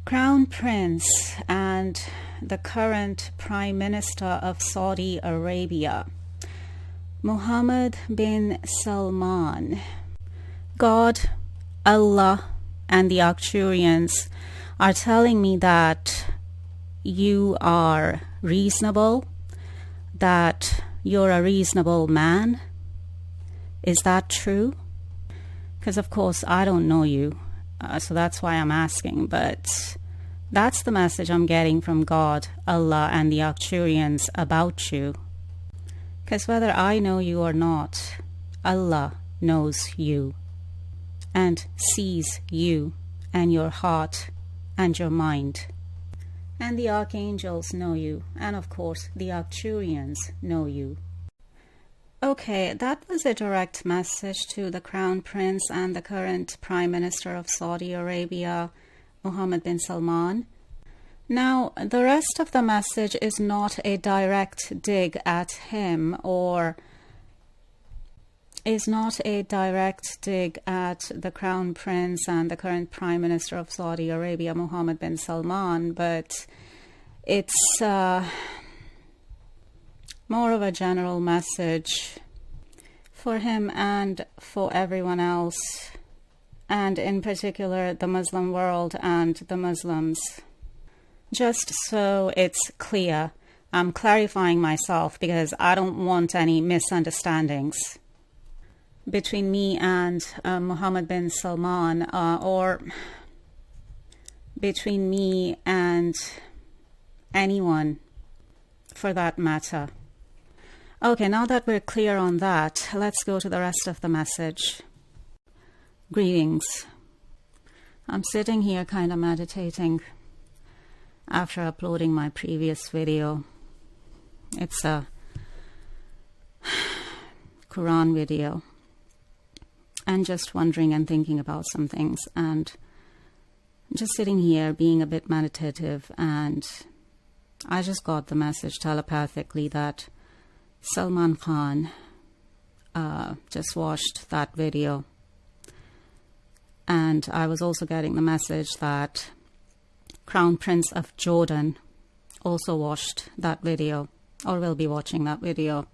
Crown Prince and the current Prime Minister of Saudi Arabia, Mohammed bin Salman. God, Allah, and the Arcturians are telling me that you are reasonable, that you're a reasonable man. Is that true? Because of course I don't know you, so that's why I'm asking, but that's the message I'm getting from God, Allah, and the Arcturians about you. Because whether I know you or not, Allah knows you and sees you and your heart and your mind. And the archangels know you, and of course the Arcturians know you. Okay, that was a direct message to the Crown Prince and the current Prime Minister of Saudi Arabia, Mohammed bin Salman. Now, the rest of the message is not a direct dig at him, or is not a direct dig at the Crown Prince and the current Prime Minister of Saudi Arabia, Mohammed bin Salman, but it's more of a general message for him and for everyone else, and in particular the Muslim world and the Muslims. Just so it's clear, I'm clarifying myself because I don't want any misunderstandings between me and Mohammed bin Salman, or between me and anyone for that matter. Okay, now that we're clear on that, let's go to the rest of the message. Greetings. I'm sitting here kind of meditating after uploading my previous video. It's a Quran video, and just wondering and thinking about some things, and just sitting here being a bit meditative, and I just got the message telepathically that Salman Khan just watched that video, and I was also getting the message that Crown Prince of Jordan also watched that video, or will be watching that video.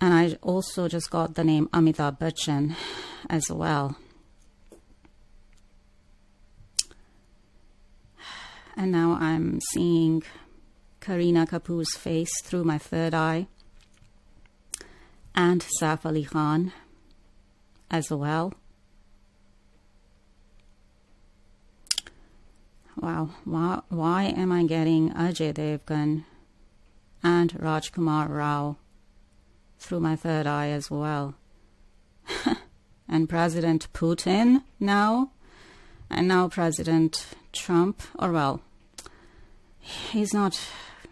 And I also just got the name Amitabh Bachchan as well. And now I'm seeing Kareena Kapoor's face through my third eye, and Saif Ali Khan as well. Wow, why am I getting Ajay Devgan and Rajkumar Rao through my third eye as well? And President Putin now, and now President Trump, or well,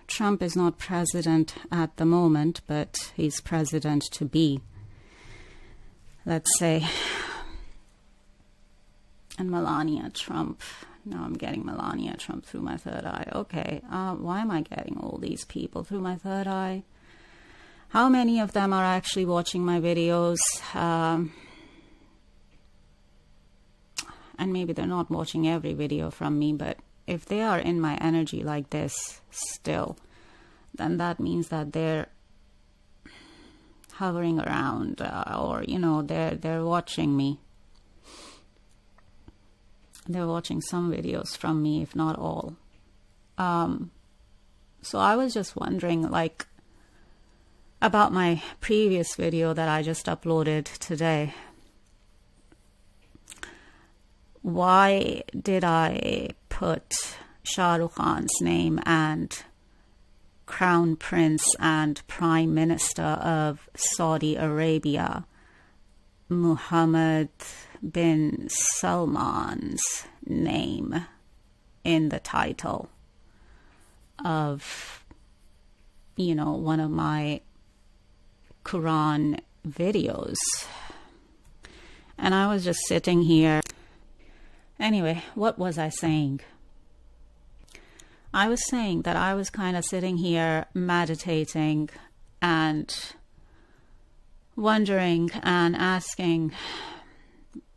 Trump is not president at the moment, but he's president to be, let's say. And Melania Trump. Now I'm getting Melania Trump through my third eye. Okay, why am I getting all these people through my third eye? How many of them are actually watching my videos? And maybe they're not watching every video from me, but if they are in my energy like this still, then that means that they're hovering around, or they're watching me. They're watching some videos from me, if not all. So I was just wondering, about my previous video that I just uploaded today. Why did I put Shah Rukh Khan's name and Crown Prince and Prime Minister of Saudi Arabia, Mohammed bin Salman's name in the title of, one of my Quran videos? And I was just sitting here. Anyway, what was I saying? I was saying that I was kind of sitting here meditating and wondering and asking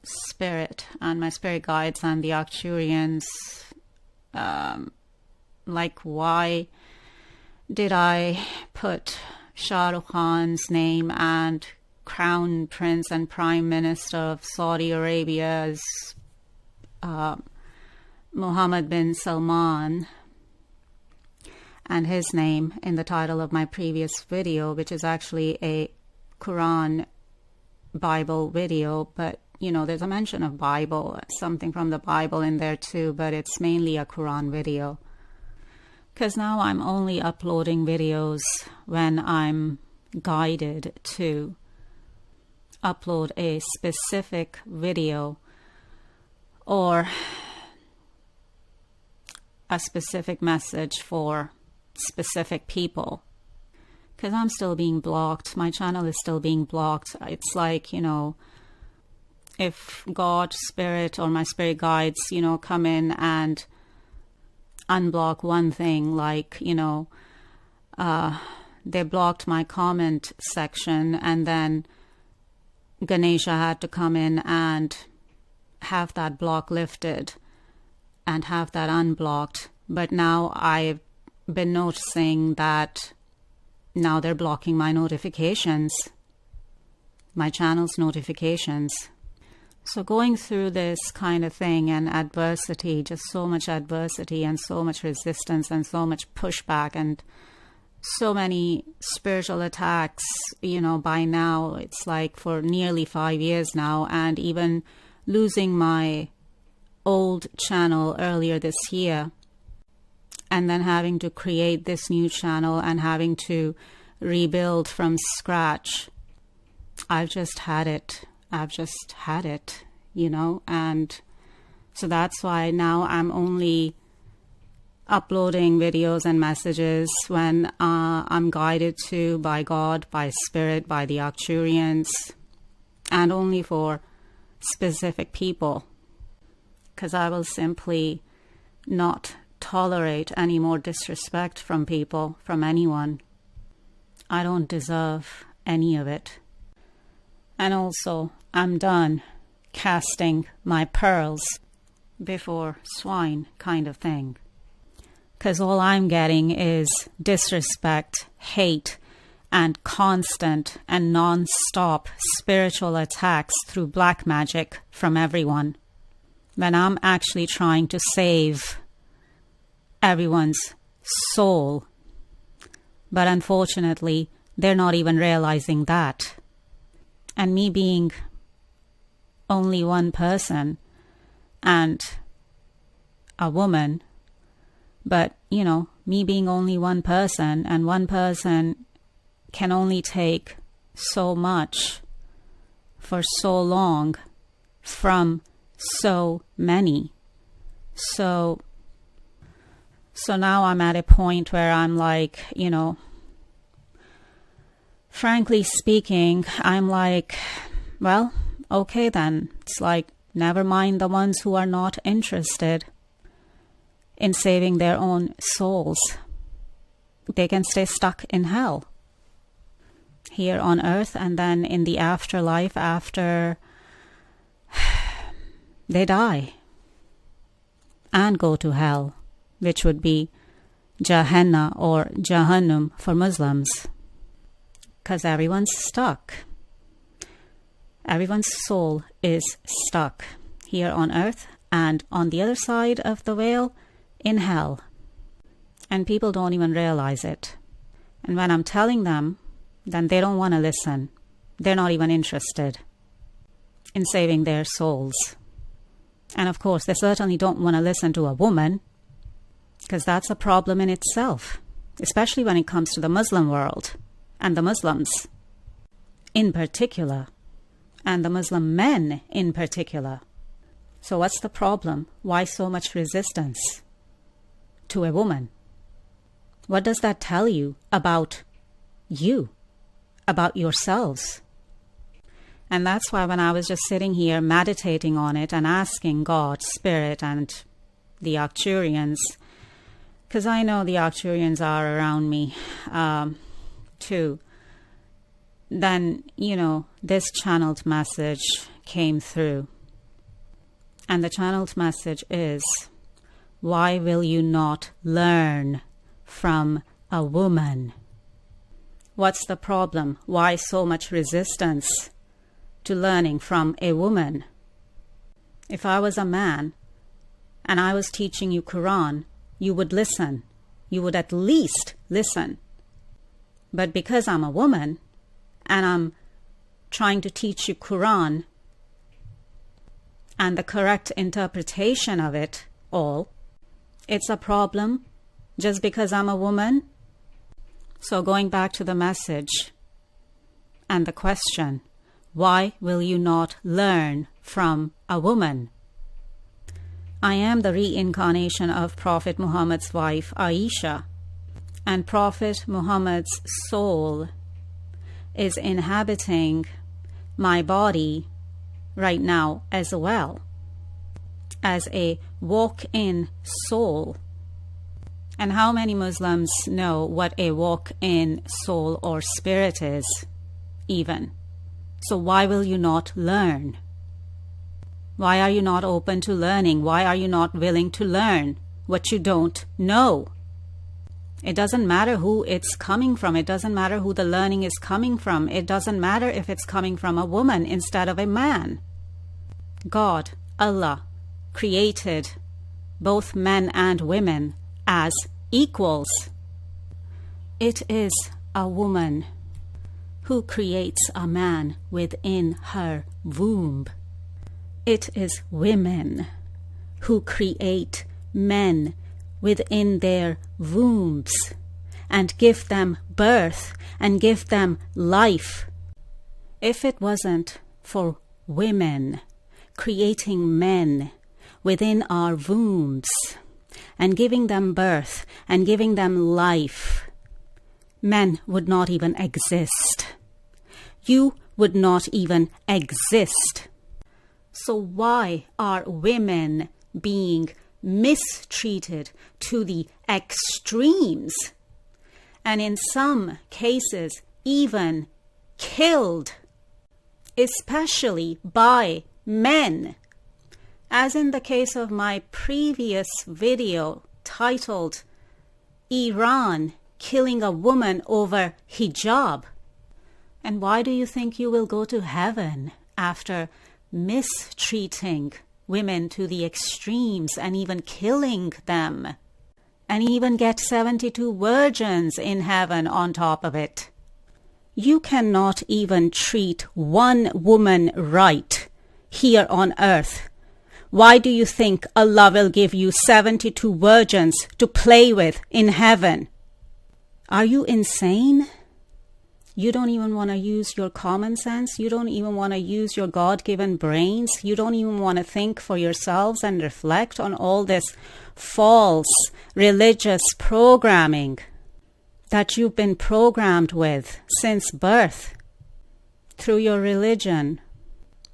spirit and my spirit guides and the Arcturians, like, why did I put Shah Rukh Khan's name and Crown Prince and Prime Minister of Saudi Arabia's Mohammed bin Salman and his name in the title of my previous video, which is actually a Quran Bible video, but there's a mention of Bible, something from the Bible in there too, but it's mainly a Quran video. Because now I'm only uploading videos when I'm guided to upload a specific video or a specific message for specific people. Because I'm still being blocked. My channel is still being blocked. It's like, if God, Spirit, or my spirit guides, come in and unblock one thing, like, they blocked my comment section, and then Ganesha had to come in and have that block lifted and have that unblocked. But now I've been noticing that now they're blocking my notifications, my channel's notifications. So going through this kind of thing and adversity, just so much adversity and so much resistance and so much pushback and so many spiritual attacks, by now it's like for nearly 5 years now, and even losing my old channel earlier this year and then having to create this new channel and having to rebuild from scratch. I've just had it, and so that's why now I'm only uploading videos and messages when I'm guided to by God, by Spirit, by the Arcturians, and only for specific people, because I will simply not tolerate any more disrespect from people, from anyone. I don't deserve any of it. And also, I'm done casting my pearls before swine kind of thing. Because all I'm getting is disrespect, hate, and constant and non-stop spiritual attacks through black magic from everyone, when I'm actually trying to save everyone's soul. But unfortunately, they're not even realizing that. And me being only one person and a woman, but, me being only one person, and one person can only take so much for so long from so many. So now I'm at a point where I'm like, frankly speaking, I'm like, well, okay then. It's like, never mind the ones who are not interested in saving their own souls. They can stay stuck in hell here on earth, and then in the afterlife, after they die, and go to hell, which would be Gehenna or Jahannam for Muslims. Because everyone's stuck. Everyone's soul is stuck here on earth and on the other side of the veil in hell. And people don't even realize it. And when I'm telling them, then they don't want to listen. They're not even interested in saving their souls. And of course, they certainly don't want to listen to a woman, because that's a problem in itself, especially when it comes to the Muslim world and the Muslims in particular, and the Muslim men in particular. So what's the problem? Why so much resistance to a woman? What does that tell you about you, about yourselves? And that's why when I was just sitting here meditating on it and asking God, Spirit, and the Arcturians, because I know the Arcturians are around me too, then, this channeled message came through. And the channeled message is, why will you not learn from a woman? What's the problem? Why so much resistance to learning from a woman? If I was a man and I was teaching you Quran, you would listen. You would at least listen. But because I'm a woman and I'm trying to teach you Quran and the correct interpretation of it all, it's a problem just because I'm a woman? So going back to the message and the question, why will you not learn from a woman? I am the reincarnation of Prophet Muhammad's wife, Aisha, and Prophet Muhammad's soul is inhabiting my body right now as well, as a walk-in soul. And how many Muslims know what a walk-in soul or spirit is, even? So why will you not learn? Why are you not open to learning? Why are you not willing to learn what you don't know? It doesn't matter who it's coming from. It doesn't matter who the learning is coming from. It doesn't matter if it's coming from a woman instead of a man. God, Allah, created both men and women as equals. It is a woman who creates a man within her womb. It is women who create men within their wombs and give them birth and give them life. If it wasn't for women creating men within our wombs and giving them birth and giving them life, men would not even exist. You would not even exist. So why are women being mistreated to the extremes, and in some cases even killed, especially by men? As in the case of my previous video titled Iran killing a woman over hijab. And why do you think you will go to heaven after mistreating women to the extremes and even killing them, and even get 72 virgins in heaven on top of it? You cannot even treat one woman right here on earth. Why do you think Allah will give you 72 virgins to play with in heaven? Are you insane? You don't even want to use your common sense. You don't even want to use your God-given brains. You don't even want to think for yourselves and reflect on all this false religious programming that you've been programmed with since birth through your religion,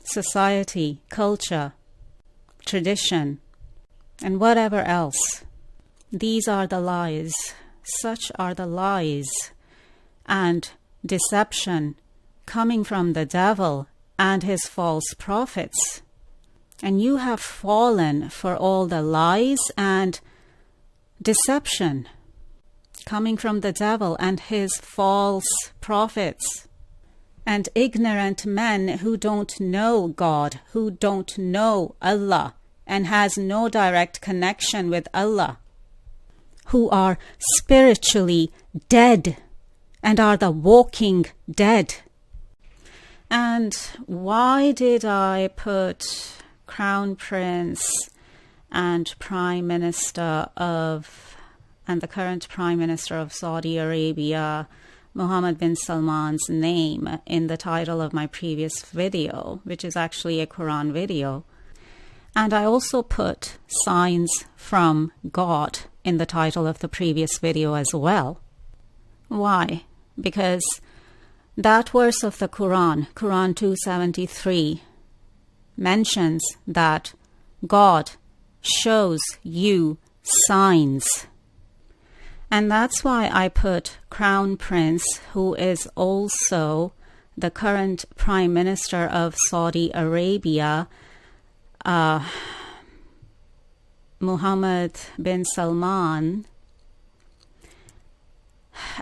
society, culture, tradition, and whatever else. These are the lies. Such are the lies and deception coming from the devil and his false prophets. And you have fallen for all the lies and deception coming from the devil and his false prophets and ignorant men who don't know God, who don't know Allah and has no direct connection with Allah, who are spiritually dead and are the walking dead. And why did I put Crown Prince and Prime Minister of, and the current Prime Minister of Saudi Arabia, Mohammed bin Salman's name in the title of my previous video, which is actually a Quran video? And I also put signs from God in the title of the previous video as well. Why? Because that verse of the Quran, Quran 273, mentions that God shows you signs. And that's why I put Crown Prince, who is also the current Prime Minister of Saudi Arabia, Muhammad bin Salman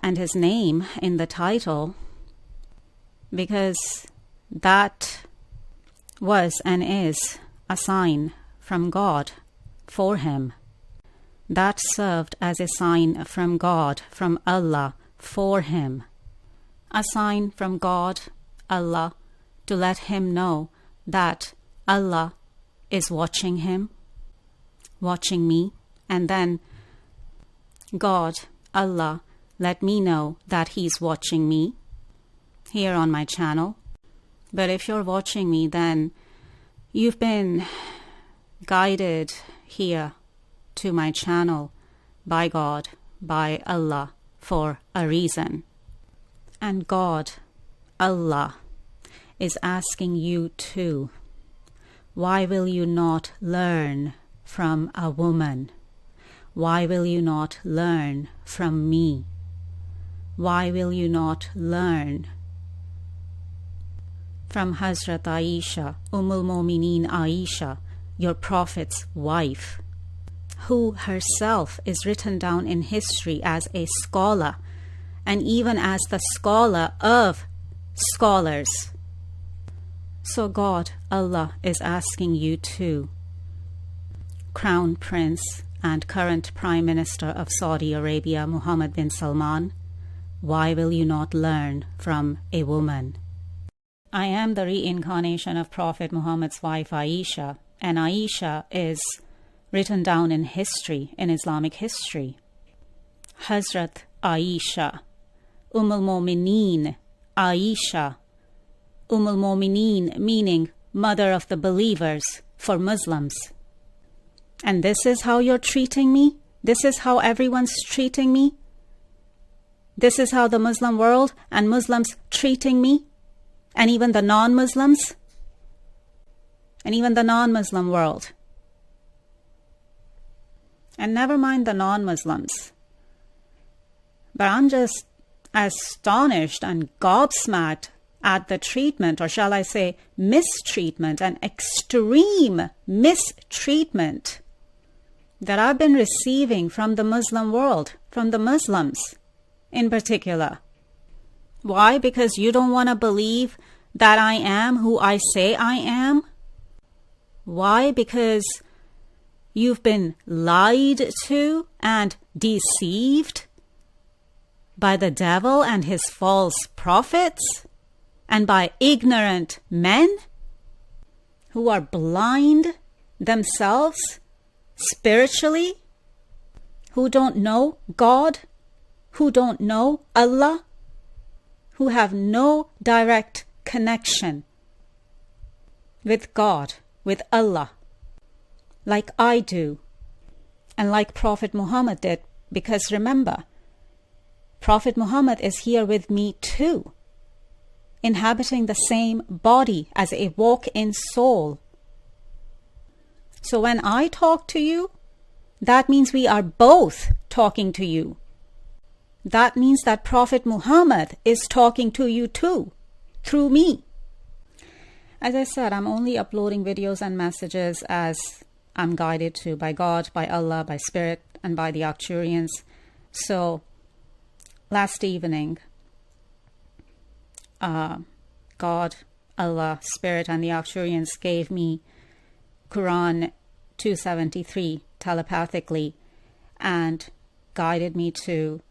and his name in the title, because that was and is a sign from God for him. That served as a sign from God, from Allah, for him. A sign from God, Allah, to let him know that Allah is watching him, watching me, and then God, Allah, let me know that He's watching me here on my channel. But if you're watching me, then you've been guided here to my channel by God, by Allah, for a reason. And God, Allah, is asking you too, why will you not learn from a woman? Why will you not learn from me? Why will you not learn from Hazrat Aisha, Mumineen Aisha, your Prophet's wife, who herself is written down in history as a scholar, and even as the scholar of scholars? So God, Allah, is asking you too, Crown Prince and current Prime Minister of Saudi Arabia, Mohammed bin Salman, why will you not learn from a woman? I am the reincarnation of Prophet Muhammad's wife Aisha, and Aisha is written down in history, in Islamic history. Hazrat Aisha, Mumineen Aisha, Mumineen meaning mother of the believers for Muslims. And this is how you're treating me? This is how everyone's treating me? This is how the Muslim world and Muslims treating me? And even the non-Muslims? And even the non-Muslim world? And never mind the non-Muslims. But I'm just astonished and gobsmacked at the treatment, or shall I say mistreatment, and extreme mistreatment that I've been receiving from the Muslim world, from the Muslims in particular. Why? Because you don't want to believe that I am who I say I am? Why? Because you've been lied to and deceived by the devil and his false prophets, and by ignorant men who are blind themselves spiritually, who don't know God, who don't know Allah, who have no direct connection with God, with Allah, like I do, and like Prophet Muhammad did. Because remember, Prophet Muhammad is here with me too, inhabiting the same body as a walk-in soul. So when I talk to you, that means we are both talking to you. That means that Prophet Muhammad is talking to you too, through me. As I said, I'm only uploading videos and messages as I'm guided to by God, by Allah, by Spirit, and by the Arcturians. So last evening, God, Allah, Spirit, and the Arcturians gave me Quran 273 telepathically and guided me to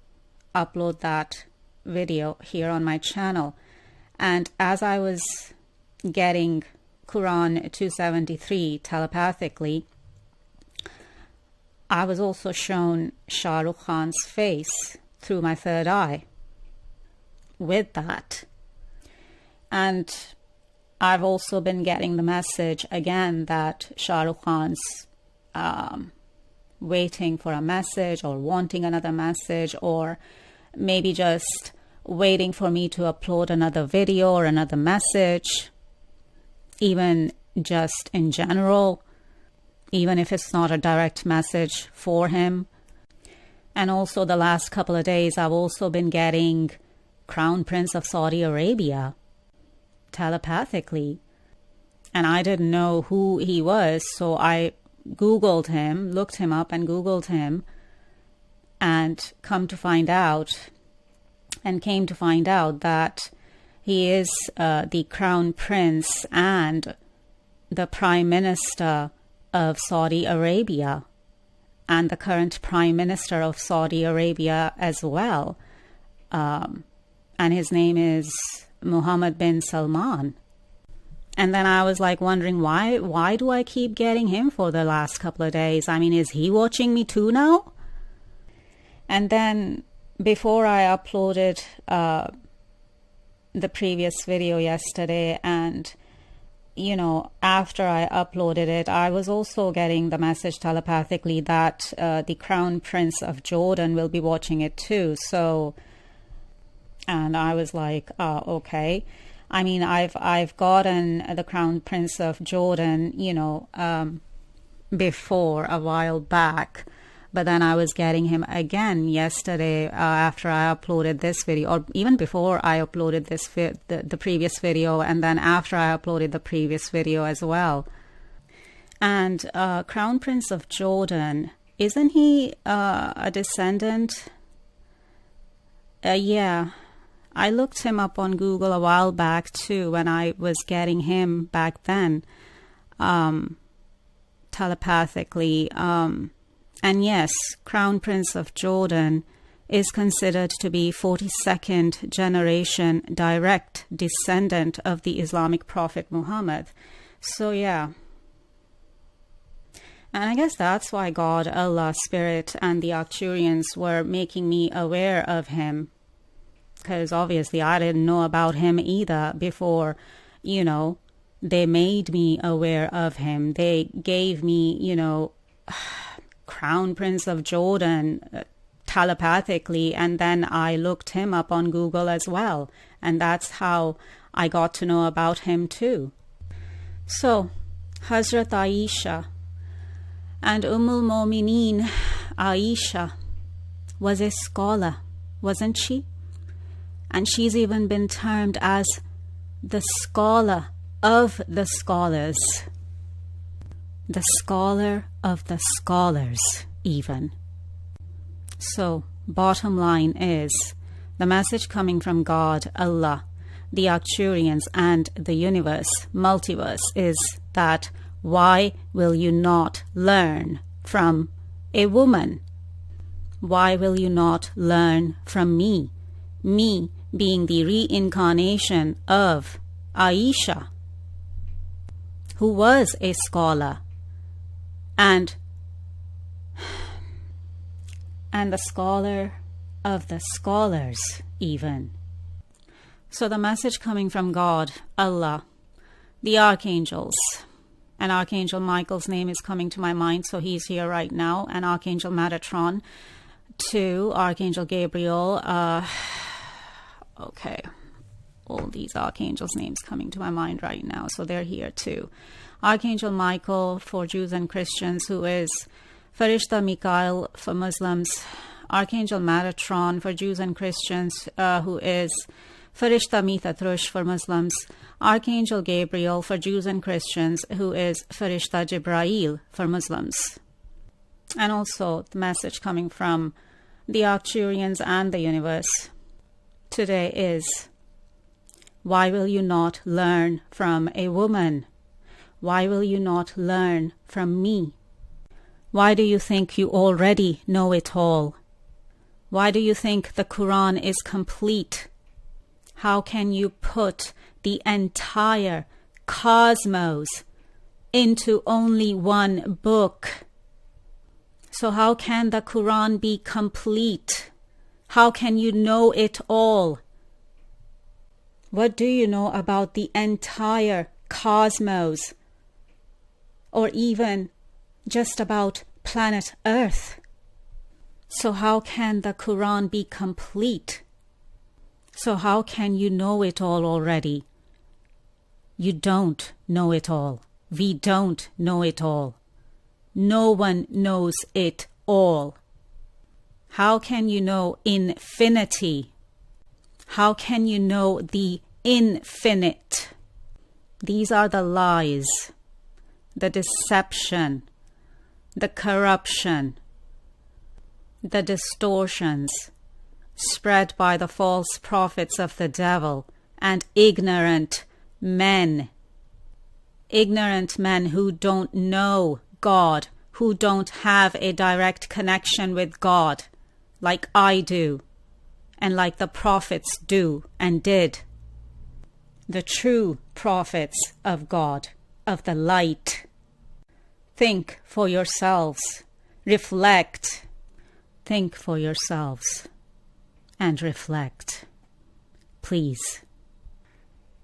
upload that video here on my channel. And as I was getting Quran 273 telepathically, I was also shown Shah Rukh Khan's face through my third eye with that. And I've also been getting the message again that Shah Rukh Khan's waiting for a message, or wanting another message, or maybe just waiting for me to upload another video or another message, even just in general, even if it's not a direct message for him. And also the last couple of days, I've also been getting Crown Prince of Saudi Arabia telepathically. And I didn't know who he was, so I Googled him, looked him up and Googled him, and came to find out that he is the crown prince and the prime minister of Saudi Arabia, and the current prime minister of Saudi Arabia as well. And his name is Mohammed bin Salman. And then I was like wondering, why do I keep getting him for the last couple of days? I mean, is he watching me too now? And then before I uploaded the previous video yesterday, and after I uploaded it, I was also getting the message telepathically that the Crown Prince of Jordan will be watching it too. So, and I was like, okay. I mean, I've gotten the Crown Prince of Jordan, before, a while back, but then I was getting him again yesterday after I uploaded this video, or even before I uploaded this the previous video, and then after I uploaded the previous video as well. And Crown Prince of Jordan, isn't he a descendant? Yeah. I looked him up on Google a while back too, when I was getting him back then, telepathically. And yes, Crown Prince of Jordan is considered to be 42nd generation direct descendant of the Islamic prophet Muhammad. So yeah. And I guess that's why God, Allah, Spirit, and the Arcturians were making me aware of him. Because obviously I didn't know about him either before, they made me aware of him. They gave me, Crown Prince of Jordan telepathically, and then I looked him up on Google as well. And that's how I got to know about him too. So, Hazrat Aisha and Mu'mineen Aisha was a scholar, wasn't she? And she's even been termed as the scholar of the scholars. The scholar of the scholars, even. So, bottom line is, the message coming from God, Allah, the Arcturians, and the universe, multiverse, is that why will you not learn from a woman? Why will you not learn from me? Me being the reincarnation of Aisha, who was a scholar, and the scholar of the scholars even. So the message coming from God, Allah, the archangels, and Archangel Michael's name is coming to my mind, so he's here right now, and Archangel Metatron, to Archangel Gabriel, okay, all these archangels' names coming to my mind right now, so they're here too. Archangel Michael for Jews and Christians, who is Farishta Mikael for Muslims. Archangel Metatron for Jews and Christians, who is Farishta Mithatrush for Muslims. Archangel Gabriel for Jews and Christians, who is Farishta Jibrail for Muslims. And also the message coming from the Arcturians and the universe today is, why will you not learn from a woman? Why will you not learn from me? Why do you think you already know it all? Why do you think the Quran is complete? How can you put the entire cosmos into only one book? So how can the Quran be complete? How can you know it all? What do you know about the entire cosmos? Or even just about planet Earth? So how can the Quran be complete? So how can you know it all already? You don't know it all. We don't know it all. No one knows it all. How can you know infinity? How can you know the infinite? These are the lies, the deception the corruption, the distortions spread by the false prophets of the devil and ignorant men who don't know God, who don't have a direct connection with God like I do and like the prophets do and did. The true prophets of God, of the light. Think for yourselves. Reflect. Think for yourselves and reflect. Please.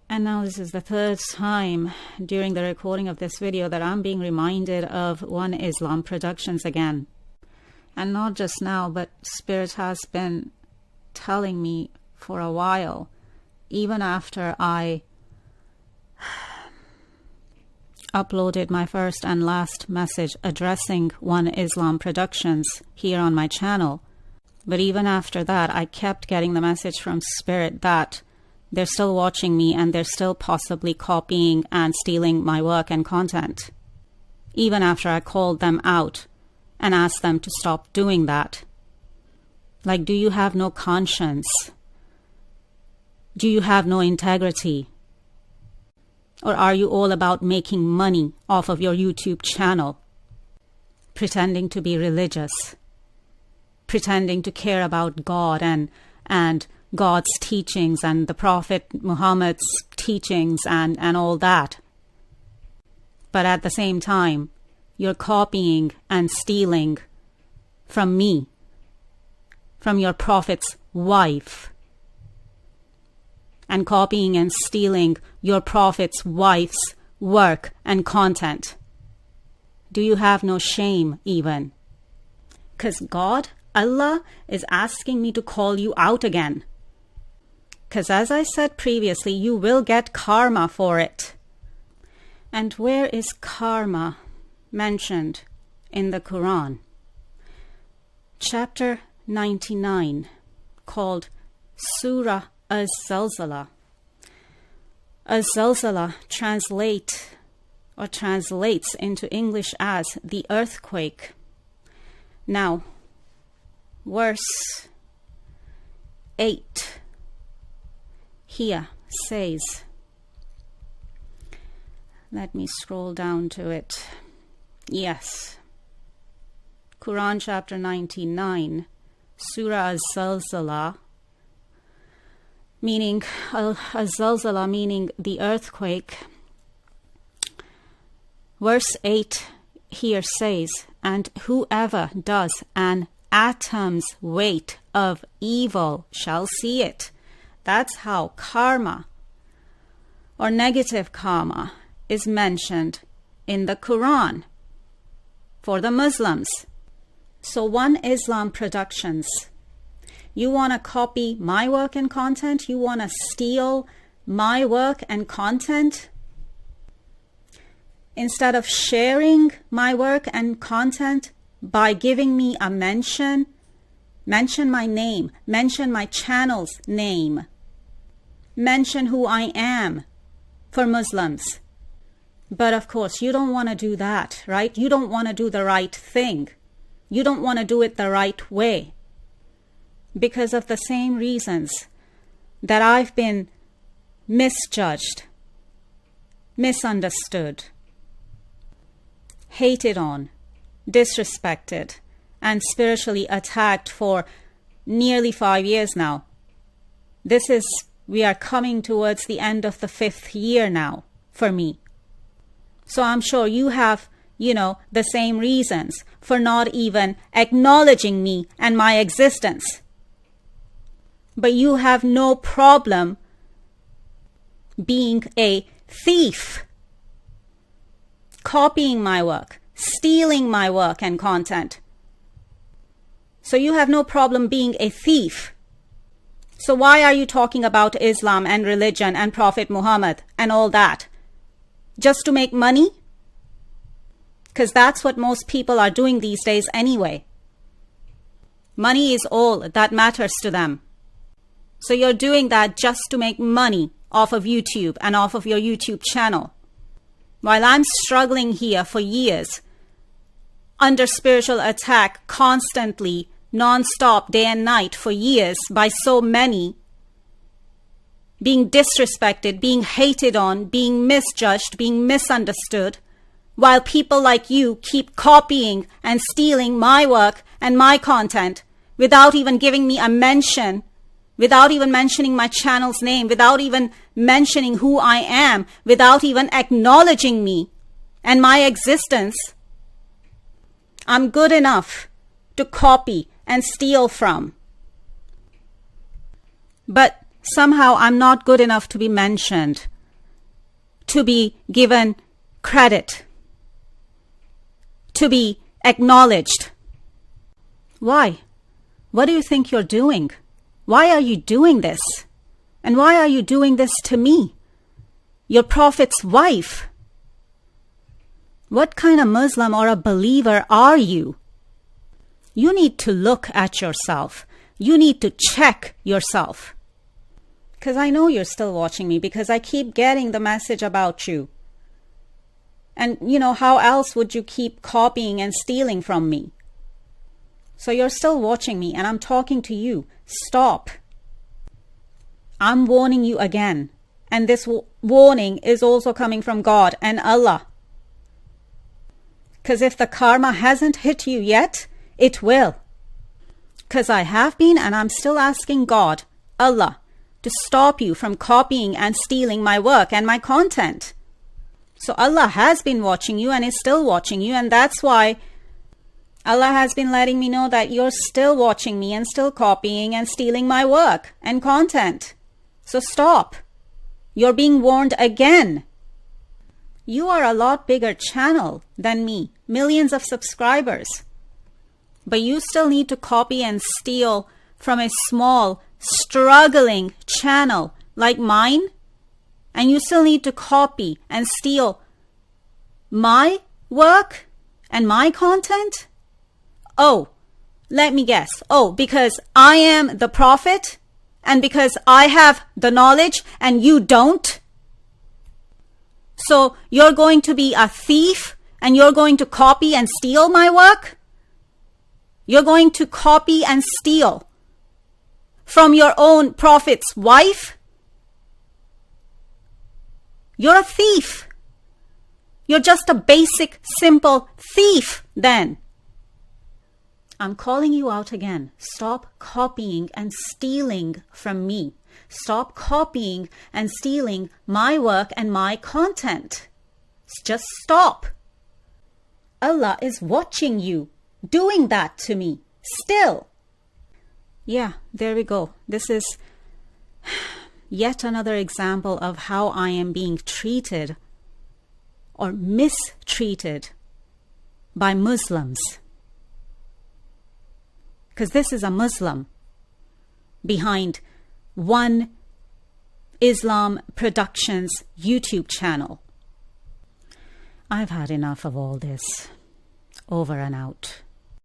And now this is the third time during the recording of this video that I'm being reminded of One Islam Productions again. And not just now, but Spirit has been telling me for a while, even after I uploaded my first and last message addressing One Islam Productions here on my channel. But even after that, I kept getting the message from Spirit that they're still watching me and they're still possibly copying and stealing my work and content. Even after I called them out and asked them to stop doing that. Like, do you have no conscience? Do you have no integrity? Or are you all about making money off of your YouTube channel? Pretending to be religious. Pretending to care about God and God's teachings and the Prophet Muhammad's teachings and all that. But at the same time, you're copying and stealing from me, from your Prophet's wife, and copying and stealing your Prophet's wife's work and content. Do you have no shame even? Because God, Allah, is asking me to call you out again. Because as I said previously, you will get karma for it. And where is karma mentioned in the Quran? Chapter 99, called Surah Az-Zalzala. Az-Zalzala translates into English as the earthquake. Now, verse 8 here says, let me scroll down to it. Yes. Quran chapter 99, Surah Az-Zalzala, meaning Az-Zalzala, meaning the earthquake. Verse 8 here says, and whoever does an atom's weight of evil shall see it. That's how karma or negative karma is mentioned in the Quran for the Muslims. So One Islam Productions, you want to copy my work and content? You want to steal my work and content? Instead of sharing my work and content by giving me a mention my name, mention my channel's name, mention who I am for Muslims. But of course, you don't want to do that, right? You don't want to do the right thing. You don't want to do it the right way. Because of the same reasons that I've been misjudged, misunderstood, hated on, disrespected, and spiritually attacked for nearly 5 years now. We are coming towards the end of the 5th year now for me. So I'm sure you have, the same reasons for not even acknowledging me and my existence. But you have no problem being a thief, copying my work, stealing my work and content. So you have no problem being a thief. So why are you talking about Islam and religion and Prophet Muhammad and all that? Just to make money? Because that's what most people are doing these days anyway. Money is all that matters to them. So you're doing that just to make money off of YouTube and off of your YouTube channel. While I'm struggling here for years under spiritual attack constantly, non-stop, day and night for years by so many, being disrespected, being hated on, being misjudged, being misunderstood, while people like you keep copying and stealing my work and my content without even giving me a mention, without even mentioning my channel's name, without even mentioning who I am, without even acknowledging me and my existence. I'm good enough to copy and steal from. But somehow I'm not good enough to be mentioned, to be given credit, to be acknowledged. Why? What do you think you're doing? Why are you doing this? And why are you doing this to me, your prophet's wife? What kind of Muslim or a believer are you? You need to look at yourself. You need to check yourself. Because I know you're still watching me, because I keep getting the message about you. And how else would you keep copying and stealing from me? So you're still watching me and I'm talking to you. Stop. I'm warning you again. And this warning is also coming from God and Allah. Because if the karma hasn't hit you yet, it will. Because I have been, and I'm still asking God, Allah, to stop you from copying and stealing my work and my content. So Allah has been watching you and is still watching you, and that's why Allah has been letting me know that you're still watching me and still copying and stealing my work and content. So stop. You're being warned again. You are a lot bigger channel than me, millions of subscribers. But you still need to copy and steal from a small, struggling channel like mine? And you still need to copy and steal my work and my content? Oh, let me guess. Oh, because I am the prophet and because I have the knowledge and you don't? So you're going to be a thief and you're going to copy and steal my work? You're going to copy and steal from your own prophet's wife? You're a thief. You're just a basic, simple thief then. I'm calling you out again. Stop copying and stealing from me. Stop copying and stealing my work and my content. Just stop. Allah is watching you doing that to me still. Yeah, there we go. This is yet another example of how I am being treated or mistreated by Muslims. Because this is a Muslim behind One Islam Productions YouTube channel. I've had enough of all this. Over and out.